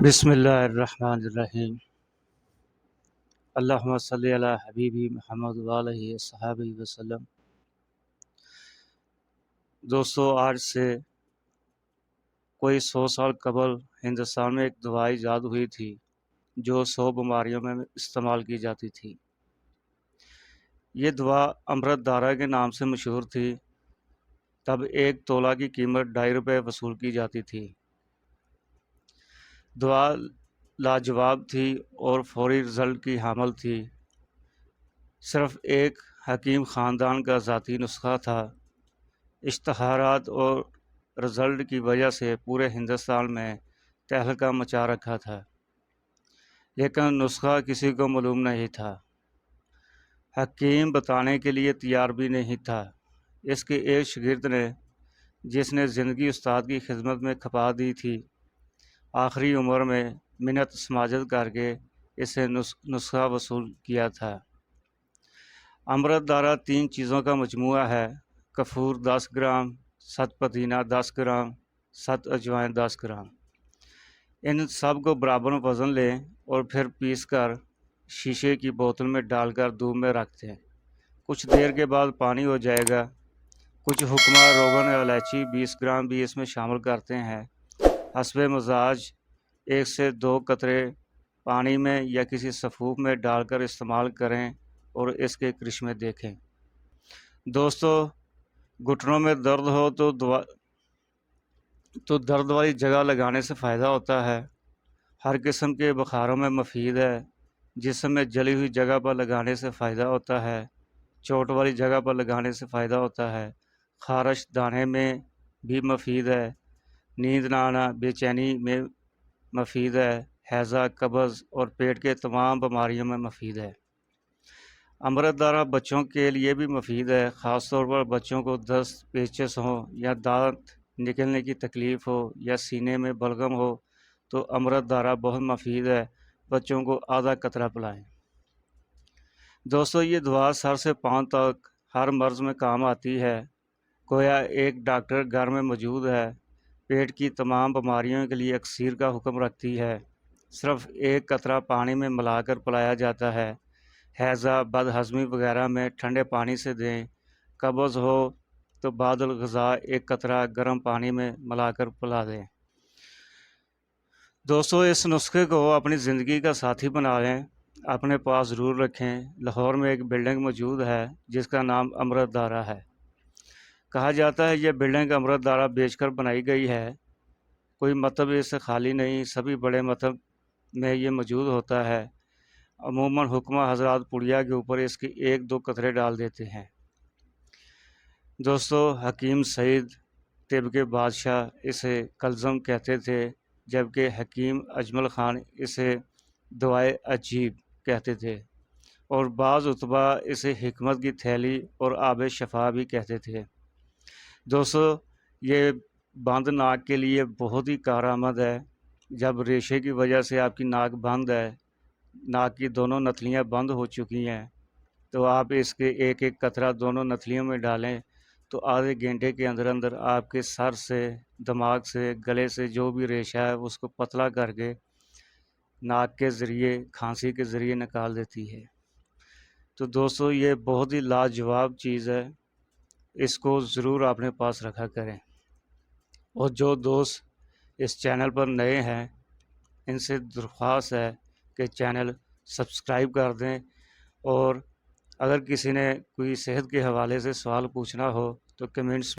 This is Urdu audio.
بسم اللہ الرحمن الرحیم۔ اللہم صلی علی حبیبی محمد وآلہ صحابہ وسلم۔ دوستو، آج سے کوئی 100 سال قبل ہندوستان میں ایک دوا ایجاد ہوئی تھی جو 100 بیماریوں میں استعمال کی جاتی تھی۔ یہ دوا امرت دھارا کے نام سے مشہور تھی۔ تب ایک تولہ کی قیمت 2.5 روپے وصول کی جاتی تھی۔ دوا لاجواب تھی اور فوری رزلٹ کی حامل تھی۔ صرف ایک حکیم خاندان کا ذاتی نسخہ تھا۔ اشتہارات اور رزلٹ کی وجہ سے پورے ہندوستان میں تہلکہ مچا رکھا تھا، لیکن نسخہ کسی کو معلوم نہیں تھا۔ حکیم بتانے کے لیے تیار بھی نہیں تھا۔ اس کے ایک شاگرد نے، جس نے زندگی استاد کی خدمت میں کھپا دی تھی، آخری عمر میں منت سماجت کر کے اسے نسخہ وصول کیا تھا۔ امرت دھارا 3 چیزوں کا مجموعہ ہے: کفور 10 گرام، 7 پودینہ 10 گرام، 7 اجوائن 10 گرام۔ ان سب کو برابر وزن لیں اور پھر پیس کر شیشے کی بوتل میں ڈال کر دھوپ میں رکھ دیں۔ کچھ دیر کے بعد پانی ہو جائے گا۔ کچھ حکمہ روغن الائچی 20 گرام بھی اس میں شامل کرتے ہیں۔ حسب مزاج 1 سے 2 قطرے پانی میں یا کسی سفوف میں ڈال کر استعمال کریں اور اس کے کرشمے دیکھیں۔ دوستو، گھٹنوں میں درد ہو تو درد والی جگہ لگانے سے فائدہ ہوتا ہے۔ ہر قسم کے بخاروں میں مفید ہے۔ جسم میں جلی ہوئی جگہ پر لگانے سے فائدہ ہوتا ہے۔ چوٹ والی جگہ پر لگانے سے فائدہ ہوتا ہے۔ خارش دانے میں بھی مفید ہے۔ نیند نہ آنا، بے چینی میں مفید ہے۔ ہیضہ، قبض اور پیٹ کے تمام بیماریوں میں مفید ہے۔ امرت دھارا بچوں کے لیے بھی مفید ہے، خاص طور پر بچوں کو دست، پیچس ہوں یا دانت نکلنے کی تکلیف ہو یا سینے میں بلغم ہو تو امرت دھارا بہت مفید ہے۔ بچوں کو آدھا قطرہ پلائیں۔ دوستو، یہ دوا سر سے پاؤں تک ہر مرض میں کام آتی ہے۔ گویا ایک ڈاکٹر گھر میں موجود ہے۔ پیٹ کی تمام بیماریوں کے لیے اکسیر کا حکم رکھتی ہے۔ صرف 1 قطرہ پانی میں ملا کر پلایا جاتا ہے۔ ہیضہ، بد ہضمی وغیرہ میں ٹھنڈے پانی سے دیں۔ قبض ہو تو بعد الغذا 1 قطرہ گرم پانی میں ملا کر پلا دیں۔ دوستو، اس نسخے کو اپنی زندگی کا ساتھی بنا لیں، اپنے پاس ضرور رکھیں۔ لاہور میں ایک بلڈنگ موجود ہے جس کا نام امرت دھارا ہے۔ کہا جاتا ہے یہ بلڈنگ امرت دھارا بیچ کر بنائی گئی ہے۔ کوئی مطلب اس سے خالی نہیں، سبھی بڑے مطلب میں یہ موجود ہوتا ہے۔ عموماً حکمہ حضرات پڑیا کے اوپر اس کے 1-2 قطرے ڈال دیتے ہیں۔ دوستو، حکیم سعید طب کے بادشاہ اسے کلزم کہتے تھے، جبکہ حکیم اجمل خان اسے دوائے عجیب کہتے تھے، اور بعض اتباع اسے حکمت کی تھیلی اور آب شفا بھی کہتے تھے۔ دوستو، یہ بند ناک کے لیے بہت ہی کارآمد ہے۔ جب ریشے کی وجہ سے آپ کی ناک بند ہے، ناک کی دونوں نتلیاں بند ہو چکی ہیں، تو آپ اس کے 1-1 قطرہ دونوں نتلیوں میں ڈالیں تو آدھے گھنٹے کے اندر اندر آپ کے سر سے، دماغ سے، گلے سے جو بھی ریشہ ہے اس کو پتلا کر کے ناک کے ذریعے، کھانسی کے ذریعے نکال دیتی ہے۔ تو دوستو، یہ بہت ہی لاجواب چیز ہے، اس کو ضرور اپنے پاس رکھا کریں۔ اور جو دوست اس چینل پر نئے ہیں، ان سے درخواست ہے کہ چینل سبسکرائب کر دیں، اور اگر کسی نے کوئی صحت کے حوالے سے سوال پوچھنا ہو تو کمنٹس